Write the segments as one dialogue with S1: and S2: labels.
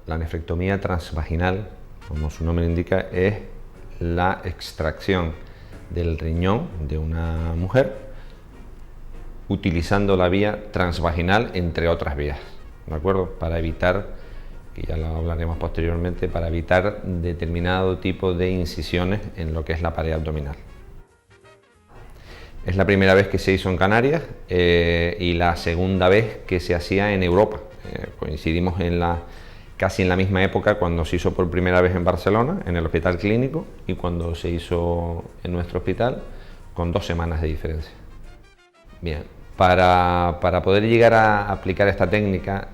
S1: La nefrectomía transvaginal, como su nombre indica, es la extracción del riñón de una mujer utilizando la vía transvaginal, entre otras vías, ¿de acuerdo? Para evitar, que ya lo hablaremos posteriormente, para evitar determinado tipo de incisiones en lo que es la pared abdominal. Es la primera vez que se hizo en Canarias y la segunda vez que se hacía en Europa. Coincidimos casi en la misma época cuando se hizo por primera vez en Barcelona, en el Hospital Clínico, y cuando se hizo en nuestro hospital, con 2 semanas de diferencia. Bien, para poder llegar a aplicar esta técnica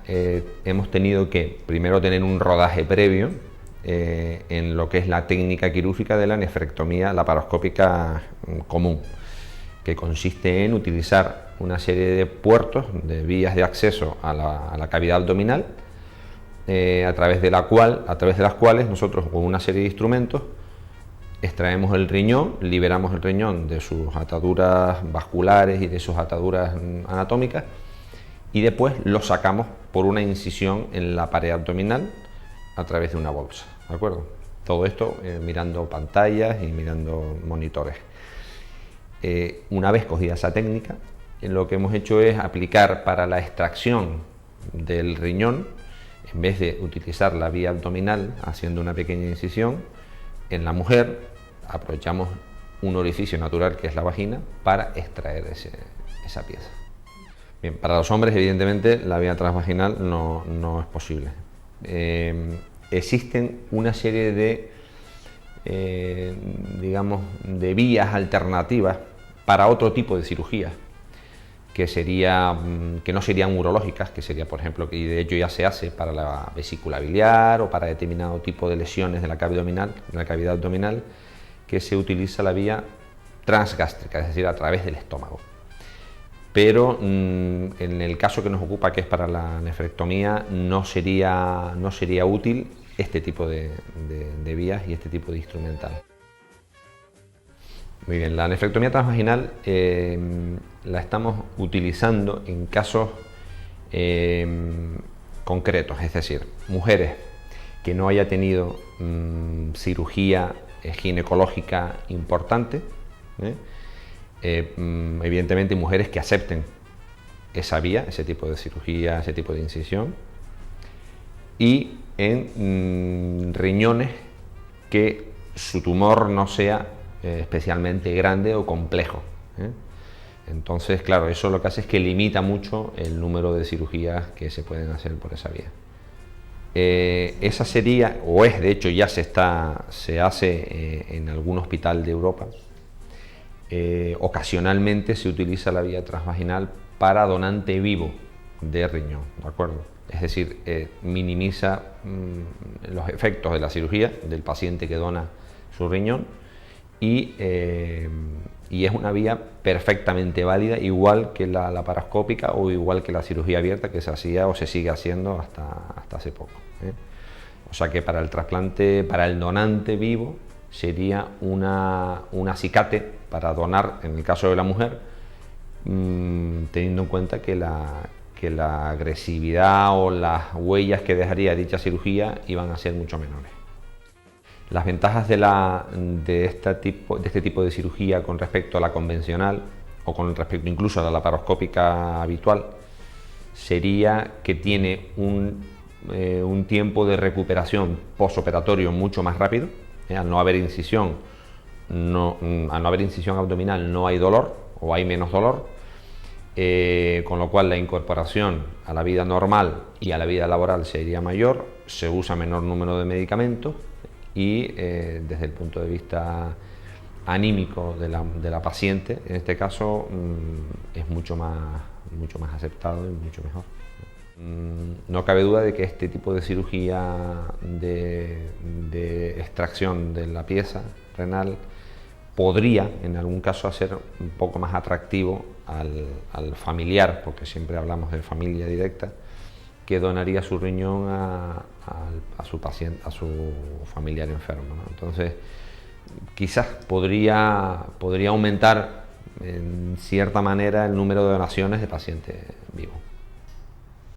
S1: hemos tenido que primero tener un rodaje previo en lo que es la técnica quirúrgica de la nefrectomía laparoscópica común, que consiste en utilizar una serie de puertos, de vías de acceso a la cavidad abdominal, a través de las cuales nosotros, con una serie de instrumentos, extraemos el riñón, liberamos el riñón de sus ataduras vasculares y de sus ataduras anatómicas, y después lo sacamos por una incisión en la pared abdominal a través de una bolsa, ¿de acuerdo? Todo esto mirando pantallas y mirando monitores. Una vez cogida esa técnica, lo que hemos hecho es aplicar para la extracción del riñón, en vez de utilizar la vía abdominal haciendo una pequeña incisión, en la mujer aprovechamos un orificio natural que es la vagina para extraer esa pieza. Bien, para los hombres evidentemente la vía transvaginal no es posible. Existen una serie de digamos, de vías alternativas para otro tipo de cirugías que no serían urológicas, que sería, por ejemplo, que de hecho ya se hace para la vesícula biliar o para determinado tipo de lesiones de la cavidad abdominal, que se utiliza la vía transgástrica, es decir, a través del estómago. Pero en el caso que nos ocupa, que es para la nefrectomía, no sería útil este tipo de vías y este tipo de instrumental. Muy bien, la nefrectomía transvaginal la estamos utilizando en casos concretos, es decir, mujeres que no haya tenido cirugía ginecológica importante, evidentemente mujeres que acepten esa vía, ese tipo de cirugía, ese tipo de incisión, y en riñones que su tumor no sea especialmente grande o complejo. Entonces, claro, eso lo que hace es que limita mucho el número de cirugías que se pueden hacer por esa vía. Esa sería, o es, de hecho ya se hace en algún hospital de Europa. Ocasionalmente se utiliza la vía transvaginal para donante vivo de riñón, ¿de acuerdo? Es decir, minimiza los efectos de la cirugía del paciente que dona su riñón y es una vía perfectamente válida, igual que la laparoscópica o igual que la cirugía abierta que se hacía o se sigue haciendo hasta hace poco. O sea que para el trasplante, para el donante vivo, sería un acicate para donar, en el caso de la mujer, teniendo en cuenta que la agresividad o las huellas que dejaría dicha cirugía iban a ser mucho menores. Las ventajas de este tipo de cirugía con respecto a la convencional o con respecto incluso a la laparoscópica habitual sería que tiene un tiempo de recuperación posoperatorio mucho más rápido. Al no haber incisión abdominal no hay dolor o hay menos dolor, con lo cual la incorporación a la vida normal y a la vida laboral sería mayor, se usa menor número de medicamentos y desde el punto de vista anímico de la paciente, en este caso, es mucho más aceptado y mucho mejor. No cabe duda de que este tipo de cirugía de extracción de la pieza renal podría en algún caso hacer un poco más atractivo al familiar, porque siempre hablamos de familia directa, que donaría su riñón a su paciente, a su familiar enfermo, ¿no? Entonces, quizás podría aumentar en cierta manera el número de donaciones de pacientes vivos.